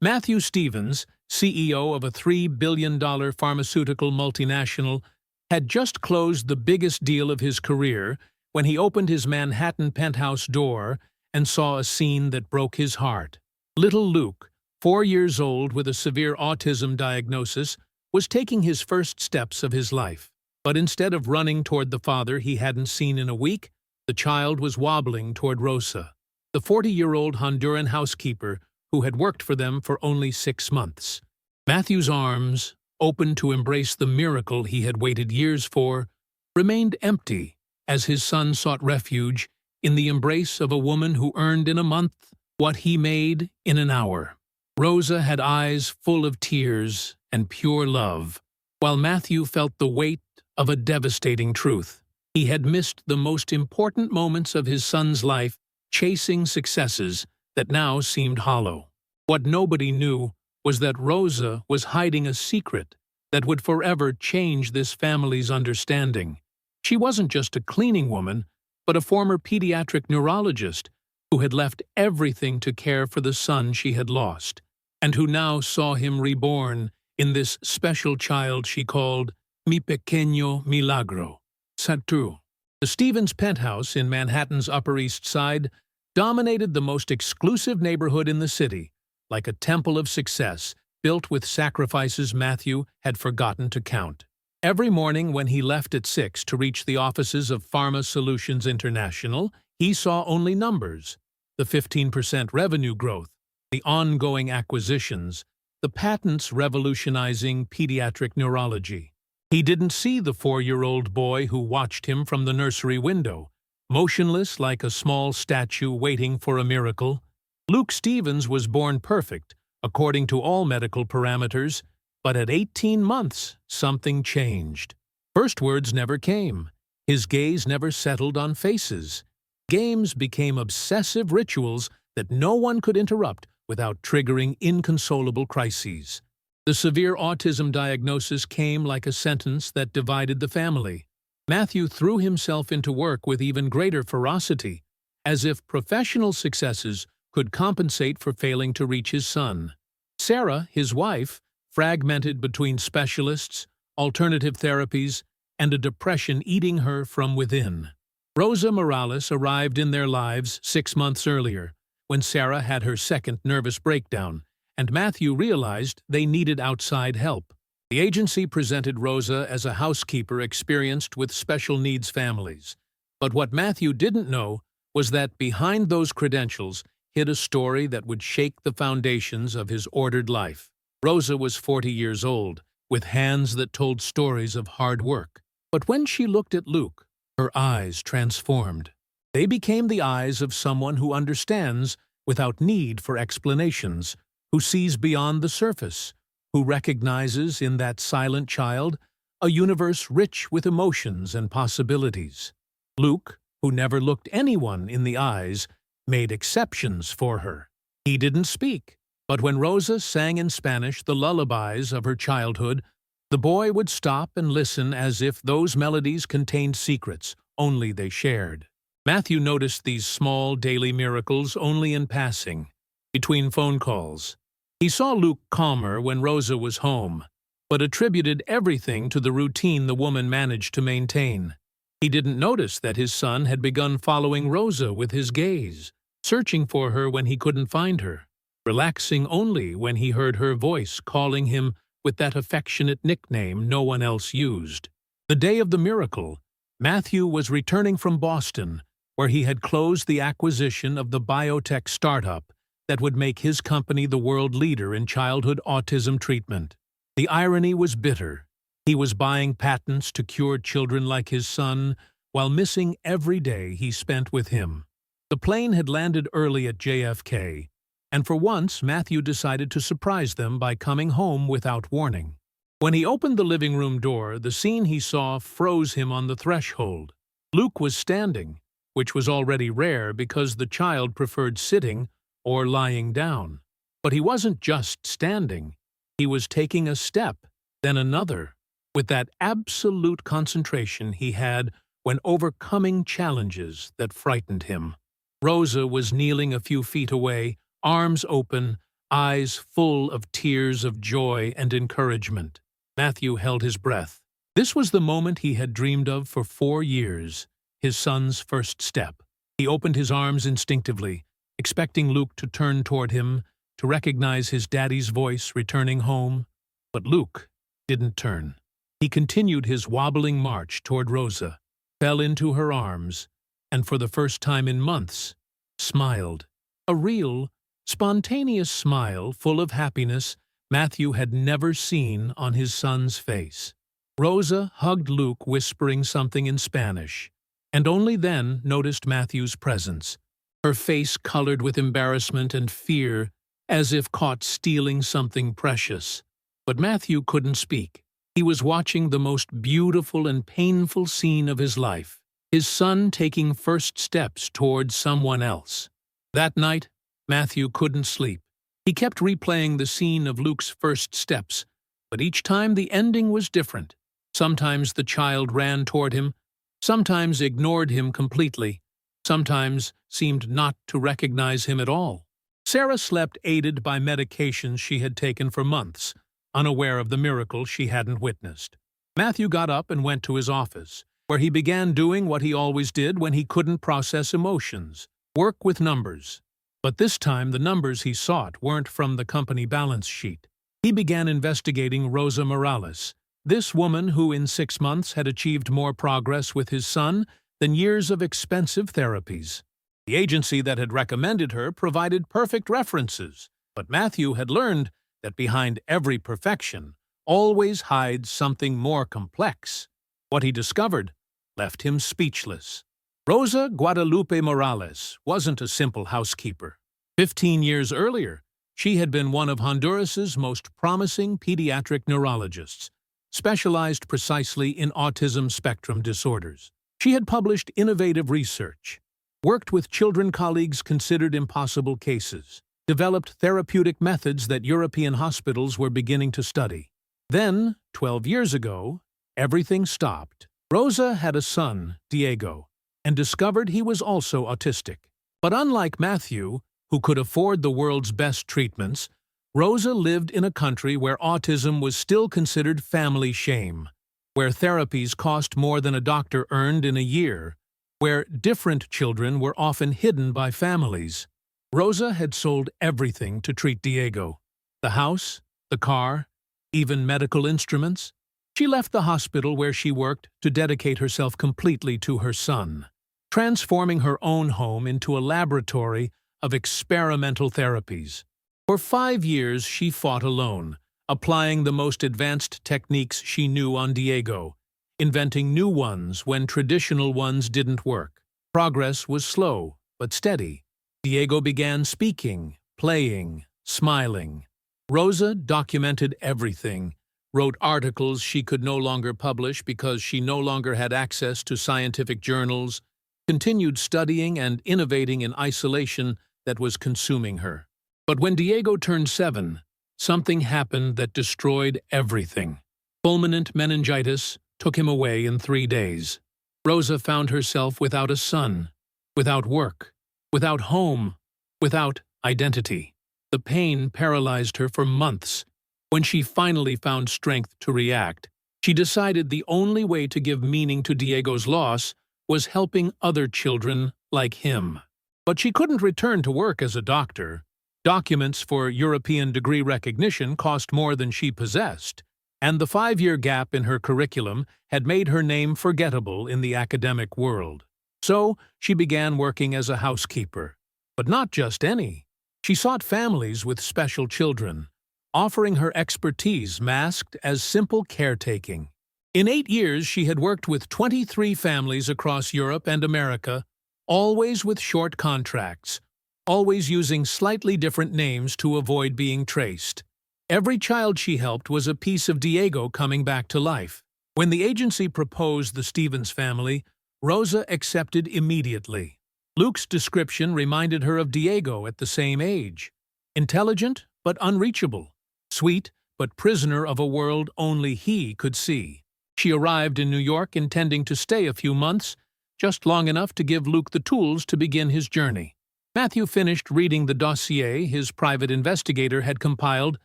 Matthew Stevens, CEO of a $3 billion pharmaceutical multinational, had just closed the biggest deal of his career when he opened his Manhattan penthouse door and saw a scene that broke his heart. Little Luke, 4 years old with a severe autism diagnosis, was taking his first steps of his life. But instead of running toward the father he hadn't seen in a week, the child was wobbling toward Rosa, the 40-year-old Honduran housekeeper who had worked for them for only 6 months. Matthew's arms, open to embrace the miracle he had waited years for, remained empty as his son sought refuge in the embrace of a woman who earned in a month what he made in an hour. Rosa had eyes full of tears and pure love, while Matthew felt the weight of a devastating truth. He had missed the most important moments of his son's life, chasing successes that now seemed hollow. What nobody knew was that Rosa was hiding a secret that would forever change this family's understanding. She wasn't just a cleaning woman, but a former pediatric neurologist who had left everything to care for the son she had lost, and who now saw him reborn in this special child she called Mi Pequeño Milagro. Satu. The Stevens penthouse in Manhattan's Upper East Side dominated the most exclusive neighborhood in the city, like a temple of success built with sacrifices Matthew had forgotten to count. Every morning when he left at 6 to reach the offices of Pharma Solutions International, he saw only numbers: the 15% revenue growth, the ongoing acquisitions, the patents revolutionizing pediatric neurology. He didn't see the 4-year-old boy who watched him from the nursery window, motionless like a small statue waiting for a miracle. Luke Stevens was born perfect, according to all medical parameters, but at 18 months, something changed. First words never came. His gaze never settled on faces. Games became obsessive rituals that no one could interrupt without triggering inconsolable crises. The severe autism diagnosis came like a sentence that divided the family. Matthew threw himself into work with even greater ferocity, as if professional successes could compensate for failing to reach his son. Sarah, his wife, fragmented between specialists, alternative therapies, and a depression eating her from within. Rosa Morales arrived in their lives 6 months earlier, when Sarah had her second nervous breakdown, and Matthew realized they needed outside help. The agency presented Rosa as a housekeeper experienced with special needs families. But what Matthew didn't know was that behind those credentials hid a story that would shake the foundations of his ordered life. Rosa was 40 years old, with hands that told stories of hard work. But when she looked at Luke, her eyes transformed. They became the eyes of someone who understands without need for explanations, who sees beyond the surface, who recognizes in that silent child a universe rich with emotions and possibilities. Luke, who never looked anyone in the eyes, made exceptions for her. He didn't speak, but when Rosa sang in Spanish the lullabies of her childhood, the boy would stop and listen as if those melodies contained secrets only they shared. Matthew noticed these small daily miracles only in passing, between phone calls. He saw Luke calmer when Rosa was home, but attributed everything to the routine the woman managed to maintain. He didn't notice that his son had begun following Rosa with his gaze, searching for her when he couldn't find her, relaxing only when he heard her voice calling him with that affectionate nickname no one else used. The day of the miracle, Matthew was returning from Boston, where he had closed the acquisition of the biotech startup that would make his company the world leader in childhood autism treatment. The irony was bitter. He was buying patents to cure children like his son, while missing every day he spent with him. The plane had landed early at JFK, and for once Matthew decided to surprise them by coming home without warning. When he opened the living room door, the scene he saw froze him on the threshold. Luke was standing, which was already rare because the child preferred sitting or lying down. But he wasn't just standing. He was taking a step, then another, with that absolute concentration he had when overcoming challenges that frightened him. Rosa was kneeling a few feet away, arms open, eyes full of tears of joy and encouragement. Matthew held his breath. This was the moment he had dreamed of for 4 years, his son's first step. He opened his arms instinctively, expecting Luke to turn toward him, to recognize his daddy's voice returning home. But Luke didn't turn. He continued his wobbling march toward Rosa, fell into her arms, and for the first time in months, smiled. A real, spontaneous smile full of happiness Matthew had never seen on his son's face. Rosa hugged Luke, whispering something in Spanish, and only then noticed Matthew's presence. Her face colored with embarrassment and fear, as if caught stealing something precious. But Matthew couldn't speak. He was watching the most beautiful and painful scene of his life, his son taking first steps towards someone else. That night, Matthew couldn't sleep. He kept replaying the scene of Luke's first steps, but each time the ending was different. Sometimes the child ran toward him, sometimes ignored him completely, sometimes seemed not to recognize him at all. Sarah slept aided by medications she had taken for months, unaware of the miracle she hadn't witnessed. Matthew got up and went to his office, where he began doing what he always did when he couldn't process emotions: work with numbers. But this time the numbers he sought weren't from the company balance sheet. He began investigating Rosa Morales, this woman who in 6 months had achieved more progress with his son than years of expensive therapies. The agency that had recommended her provided perfect references, but Matthew had learned that behind every perfection always hides something more complex. What he discovered left him speechless. Rosa Guadalupe Morales wasn't a simple housekeeper. 15 years earlier, she had been one of Honduras's most promising pediatric neurologists, specialized precisely in autism spectrum disorders. She had published innovative research, worked with children colleagues considered impossible cases, developed therapeutic methods that European hospitals were beginning to study. Then, 12 years ago, everything stopped. Rosa had a son, Diego, and discovered he was also autistic. But unlike Matthew, who could afford the world's best treatments, Rosa lived in a country where autism was still considered family shame, where therapies cost more than a doctor earned in a year, where different children were often hidden by families. Rosa had sold everything to treat Diego: the house, the car, even medical instruments. She left the hospital where she worked to dedicate herself completely to her son, transforming her own home into a laboratory of experimental therapies. For 5 years she fought alone, applying the most advanced techniques she knew on Diego, inventing new ones when traditional ones didn't work. Progress was slow, but steady. Diego began speaking, playing, smiling. Rosa documented everything, wrote articles she could no longer publish because she no longer had access to scientific journals, continued studying and innovating in isolation that was consuming her. But when Diego turned 7, something happened that destroyed everything. Fulminant meningitis took him away in 3 days. Rosa found herself without a son, without work, without home, without identity. The pain paralyzed her for months. When she finally found strength to react, she decided the only way to give meaning to Diego's loss was helping other children like him. But she couldn't return to work as a doctor. Documents for European degree recognition cost more than she possessed, and the 5-year gap in her curriculum had made her name forgettable in the academic world. So she began working as a housekeeper. But not just any. She sought families with special children, offering her expertise masked as simple caretaking. In 8 years, she had worked with 23 families across Europe and America, always with short contracts, always using slightly different names to avoid being traced. Every child she helped was a piece of Diego coming back to life. When the agency proposed the Stevens family, Rosa accepted immediately. Luke's description reminded her of Diego at the same age. Intelligent but unreachable, sweet but prisoner of a world only he could see. She arrived in New York intending to stay a few months, just long enough to give Luke the tools to begin his journey. Matthew finished reading the dossier his private investigator had compiled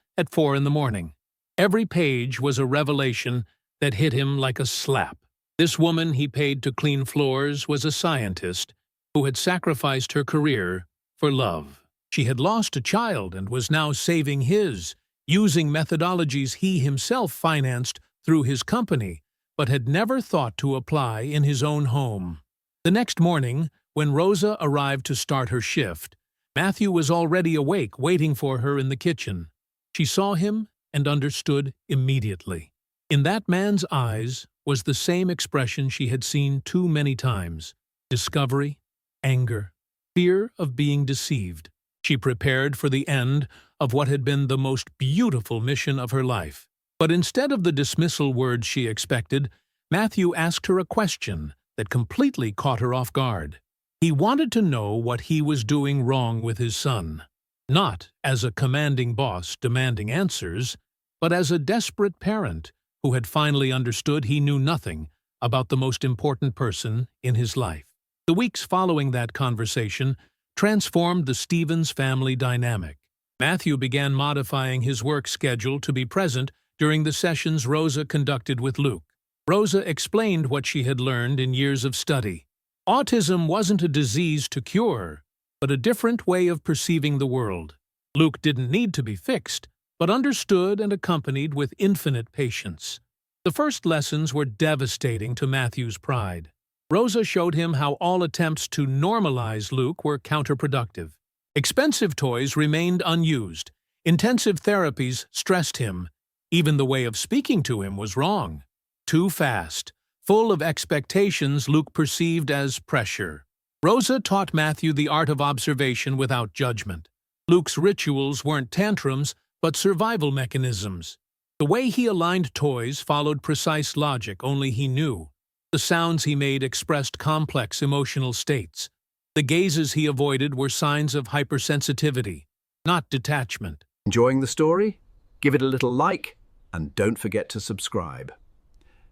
at 4 in the morning. Every page was a revelation that hit him like a slap. This woman he paid to clean floors was a scientist who had sacrificed her career for love. She had lost a child and was now saving his, using methodologies he himself financed through his company, but had never thought to apply in his own home. The next morning, when Rosa arrived to start her shift, Matthew was already awake, waiting for her in the kitchen. She saw him and understood immediately. In that man's eyes was the same expression she had seen too many times: discovery, anger, fear of being deceived. She prepared for the end of what had been the most beautiful mission of her life. But instead of the dismissal words she expected, Matthew asked her a question that completely caught her off guard. He wanted to know what he was doing wrong with his son, not as a commanding boss demanding answers, but as a desperate parent who had finally understood he knew nothing about the most important person in his life. The weeks following that conversation transformed the Stevens family dynamic. Matthew began modifying his work schedule to be present during the sessions Rosa conducted with Luke. Rosa explained what she had learned in years of study. Autism wasn't a disease to cure, but a different way of perceiving the world. Luke didn't need to be fixed, but understood and accompanied with infinite patience. The first lessons were devastating to Matthew's pride. Rosa showed him how all attempts to normalize Luke were counterproductive. Expensive toys remained unused. Intensive therapies stressed him. Even the way of speaking to him was wrong. Too fast, full of expectations Luke perceived as pressure. Rosa taught Matthew the art of observation without judgment. Luke's rituals weren't tantrums, but survival mechanisms. The way he aligned toys followed precise logic only he knew. The sounds he made expressed complex emotional states. The gazes he avoided were signs of hypersensitivity, not detachment. Enjoying the story? Give it a little like, and don't forget to subscribe.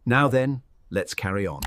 Now then, let's carry on.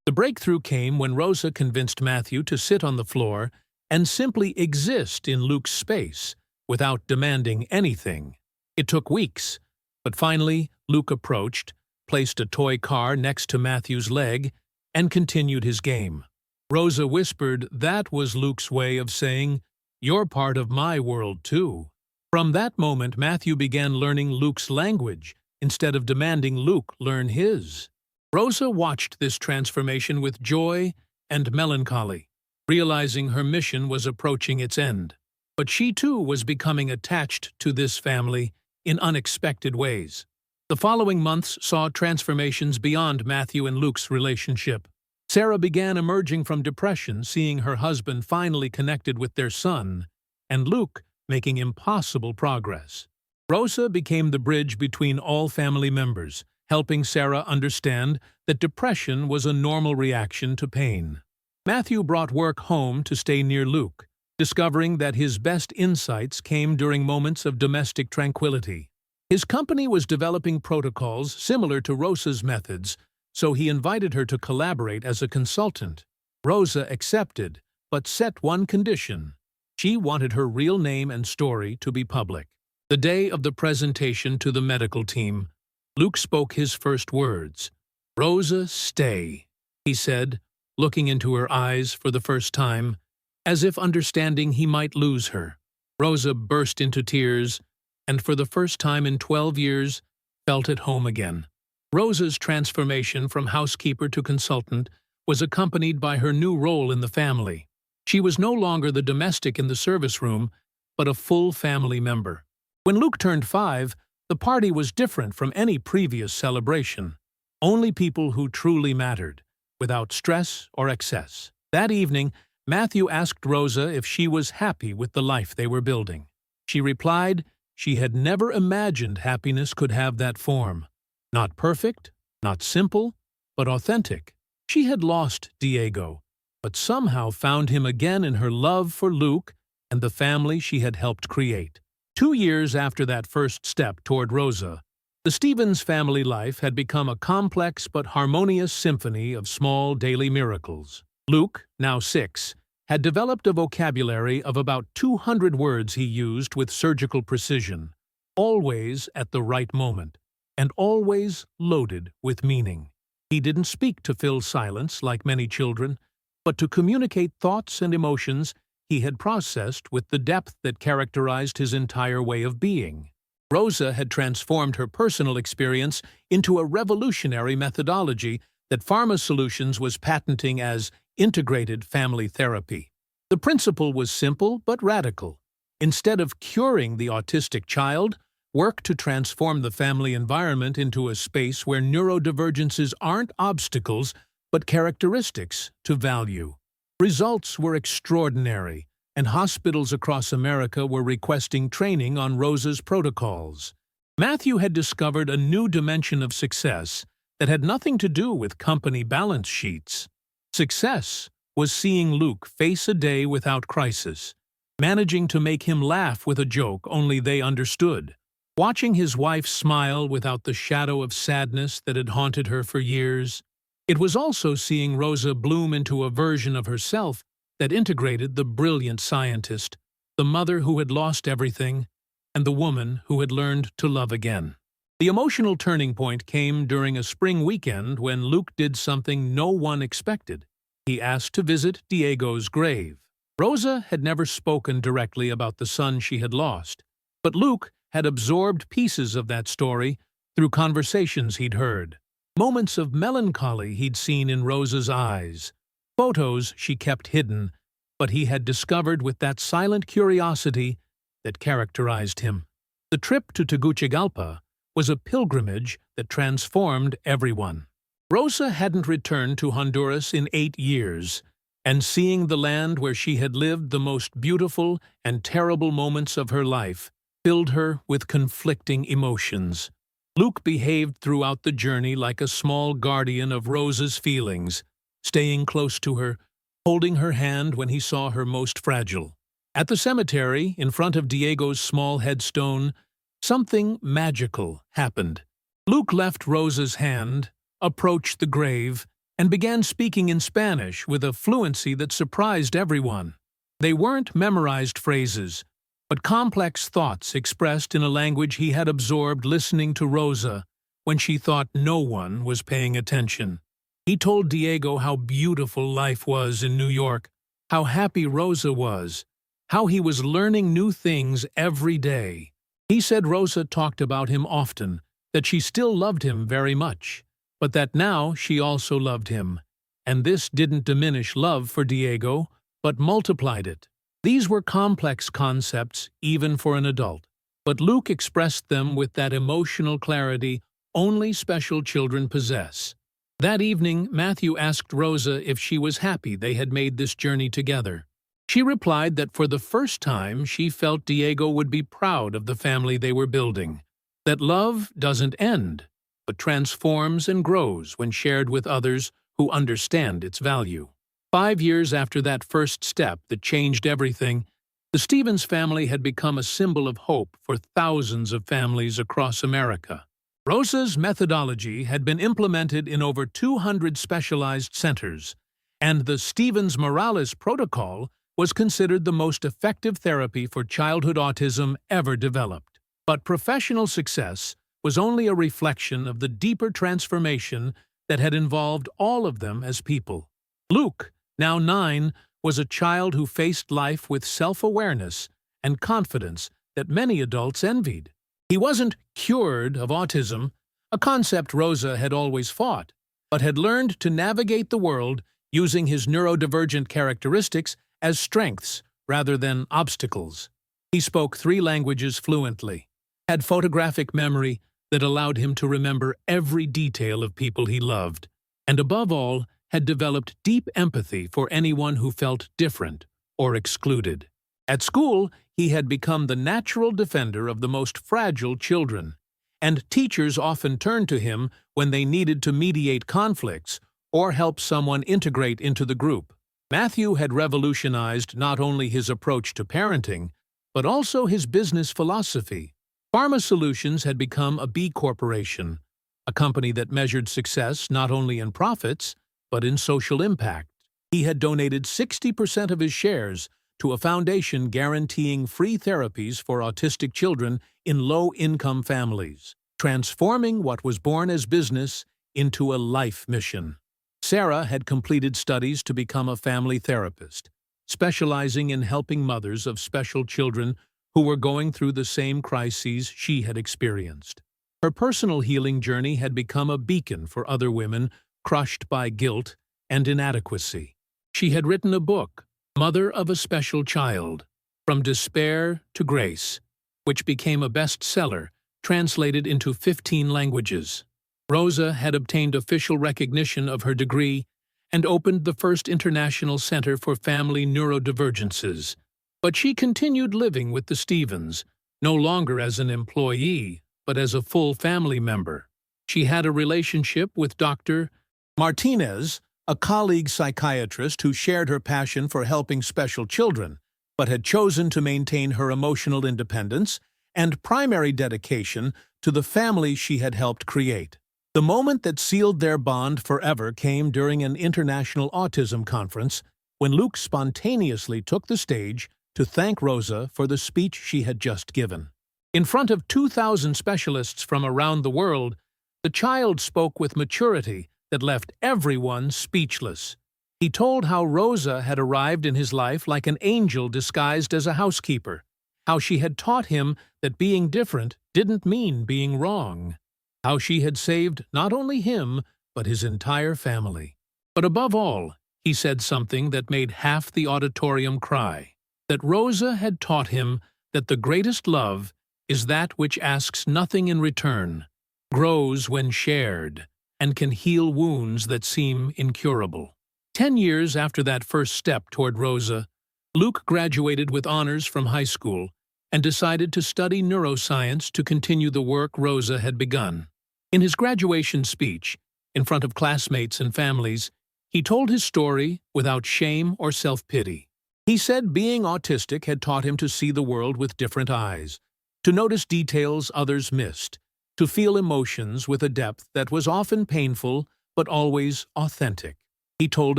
The breakthrough came when Rosa convinced Matthew to sit on the floor and simply exist in Luke's space without demanding anything. It took weeks, but finally Luke approached, placed a toy car next to Matthew's leg, and continued his game. Rosa whispered that was Luke's way of saying, "You're part of my world too." From that moment, Matthew began learning Luke's language instead of demanding Luke learn his. Rosa watched this transformation with joy and melancholy, realizing her mission was approaching its end. But she too was becoming attached to this family in unexpected ways. The following months saw transformations beyond Matthew and Luke's relationship. Sarah began emerging from depression, seeing her husband finally connected with their son, and Luke making impossible progress. Rosa became the bridge between all family members, helping Sarah understand that depression was a normal reaction to pain. Matthew brought work home to stay near Luke, discovering that his best insights came during moments of domestic tranquility. His company was developing protocols similar to Rosa's methods, so he invited her to collaborate as a consultant. Rosa accepted, but set one condition. She wanted her real name and story to be public. The day of the presentation to the medical team, Luke spoke his first words. "Rosa, stay," he said, looking into her eyes for the first time, as if understanding he might lose her. Rosa burst into tears, and for the first time in 12 years, felt at home again. Rosa's transformation from housekeeper to consultant was accompanied by her new role in the family. She was no longer the domestic in the service room, but a full family member. When Luke turned 5, the party was different from any previous celebration. Only people who truly mattered, without stress or excess. That evening, Matthew asked Rosa if she was happy with the life they were building. She replied she had never imagined happiness could have that form. Not perfect, not simple, but authentic. She had lost Diego, but somehow found him again in her love for Luke and the family she had helped create. 2 years after that first step toward Rosa, the Stevens family life had become a complex but harmonious symphony of small daily miracles. Luke, now 6, had developed a vocabulary of about 200 words he used with surgical precision, always at the right moment, and always loaded with meaning. He didn't speak to fill silence like many children, but to communicate thoughts and emotions he had processed with the depth that characterized his entire way of being. Rosa had transformed her personal experience into a revolutionary methodology that Pharma was patenting as integrated family therapy. The principle was simple but radical. Instead of curing the autistic child, work to transform the family environment into a space where neurodivergences aren't obstacles but characteristics to value. Results were extraordinary, and hospitals across America were requesting training on Rosa's protocols. Matthew had discovered a new dimension of success that had nothing to do with company balance sheets. Success was seeing Luke face a day without crisis, managing to make him laugh with a joke only they understood, watching his wife smile without the shadow of sadness that had haunted her for years. It was also seeing Rosa bloom into a version of herself that integrated the brilliant scientist, the mother who had lost everything, and the woman who had learned to love again. The emotional turning point came during a spring weekend when Luke did something no one expected. He asked to visit Diego's grave. Rosa had never spoken directly about the son she had lost, but Luke had absorbed pieces of that story through conversations he'd heard. Moments of melancholy he'd seen in Rosa's eyes, photos she kept hidden, but he had discovered with that silent curiosity that characterized him. The trip to Tegucigalpa was a pilgrimage that transformed everyone. Rosa hadn't returned to Honduras in 8 years, and seeing the land where she had lived the most beautiful and terrible moments of her life filled her with conflicting emotions. Luke behaved throughout the journey like a small guardian of Rosa's feelings, staying close to her, holding her hand when he saw her most fragile. At the cemetery, in front of Diego's small headstone, something magical happened. Luke left Rosa's hand, approached the grave, and began speaking in Spanish with a fluency that surprised everyone. They weren't memorized phrases, but complex thoughts expressed in a language he had absorbed listening to Rosa when she thought no one was paying attention. He told Diego how beautiful life was in New York, how happy Rosa was, how he was learning new things every day. He said Rosa talked about him often, that she still loved him very much, but that now she also loved him, and this didn't diminish love for Diego, but multiplied it. These were complex concepts, even for an adult, but Luke expressed them with that emotional clarity only special children possess. That evening, Matthew asked Rosa if she was happy they had made this journey together. She replied that for the first time she felt Diego would be proud of the family they were building, that love doesn't end, but transforms and grows when shared with others who understand its value. 5 years after that first step that changed everything, the Stevens family had become a symbol of hope for thousands of families across America. Rosa's methodology had been implemented in over 200 specialized centers, and the Stevens Morales protocol was considered the most effective therapy for childhood autism ever developed. But professional success was only a reflection of the deeper transformation that had involved all of them as people. Luke, now 9, was a child who faced life with self-awareness and confidence that many adults envied. He wasn't cured of autism, a concept Rosa had always fought, but had learned to navigate the world using his neurodivergent characteristics as strengths rather than obstacles. He spoke 3 languages fluently, had photographic memory that allowed him to remember every detail of people he loved, and above all, had developed deep empathy for anyone who felt different or excluded. At school, he had become the natural defender of the most fragile children, and teachers often turned to him when they needed to mediate conflicts or help someone integrate into the group. Matthew had revolutionized not only his approach to parenting, but also his business philosophy. Pharma had become a B Corporation, a company that measured success not only in profits, but in social impact. He had donated 60% of his shares to a foundation guaranteeing free therapies for autistic children in low-income families, transforming what was born as business into a life mission. Sarah had completed studies to become a family therapist, specializing in helping mothers of special children who were going through the same crises she had experienced. Her personal healing journey had become a beacon for other women crushed by guilt and inadequacy. She had written a book, Mother of a Special Child, From Despair to Grace, which became a bestseller, translated into 15 languages. Rosa had obtained official recognition of her degree and opened the first international center for family neurodivergences. But she continued living with the Stevens, no longer as an employee, but as a full family member. She had a relationship with Dr. Martinez, a colleague psychiatrist who shared her passion for helping special children, but had chosen to maintain her emotional independence and primary dedication to the family she had helped create. The moment that sealed their bond forever came during an international autism conference when Luke spontaneously took the stage to thank Rosa for the speech she had just given. In front of 2,000 specialists from around the world, the child spoke with maturity that left everyone speechless. He told how Rosa had arrived in his life like an angel disguised as a housekeeper, how she had taught him that being different didn't mean being wrong, how she had saved not only him, but his entire family. But above all, he said something that made half the auditorium cry, that Rosa had taught him that the greatest love is that which asks nothing in return, grows when shared, and can heal wounds that seem incurable. 10 years after that first step toward Rosa, Luke graduated with honors from high school and decided to study neuroscience to continue the work Rosa had begun. In his graduation speech, in front of classmates and families, he told his story without shame or self-pity. He said being autistic had taught him to see the world with different eyes, to notice details others missed, to feel emotions with a depth that was often painful but always authentic. He told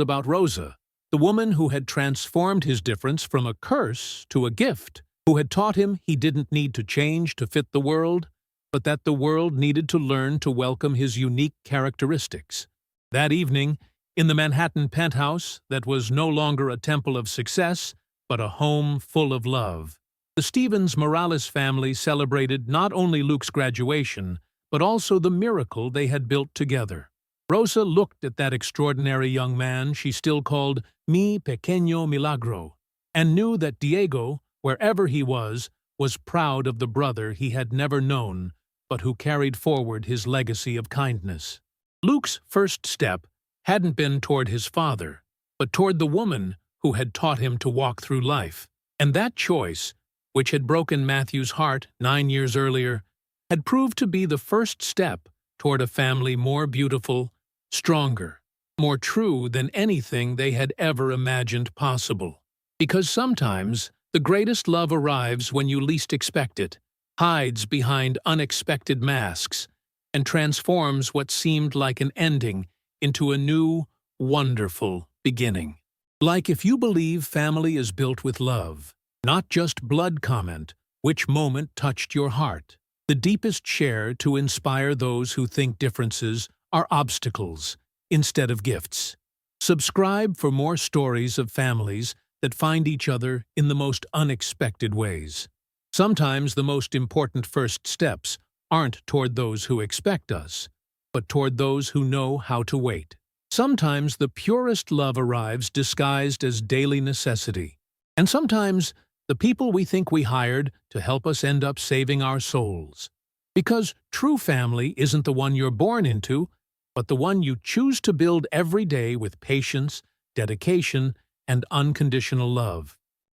about Rosa, the woman who had transformed his difference from a curse to a gift, who had taught him he didn't need to change to fit the world, but that the world needed to learn to welcome his unique characteristics. That evening, in the Manhattan penthouse that was no longer a temple of success, but a home full of love, the Stevens Morales family celebrated not only Luke's graduation, but also the miracle they had built together. Rosa looked at that extraordinary young man she still called Mi Pequeño Milagro, and knew that Diego, wherever he was proud of the brother he had never known, but who carried forward his legacy of kindness. Luke's first step hadn't been toward his father, but toward the woman who had taught him to walk through life. And that choice, which had broken Matthew's heart 9 years earlier, had proved to be the first step toward a family more beautiful, stronger, more true than anything they had ever imagined possible. Because sometimes the greatest love arrives when you least expect it, hides behind unexpected masks, and transforms what seemed like an ending into a new, wonderful beginning. Like if you believe family is built with love, not just blood comment, which moment touched your heart? The deepest share to inspire those who think differences are obstacles instead of gifts. Subscribe for more stories of families that find each other in the most unexpected ways. Sometimes the most important first steps aren't toward those who expect us, but toward those who know how to wait. Sometimes the purest love arrives disguised as daily necessity, and sometimes the people we think we hired to help us end up saving our souls. Because true family isn't the one you're born into, but the one you choose to build every day with patience, dedication, and unconditional love.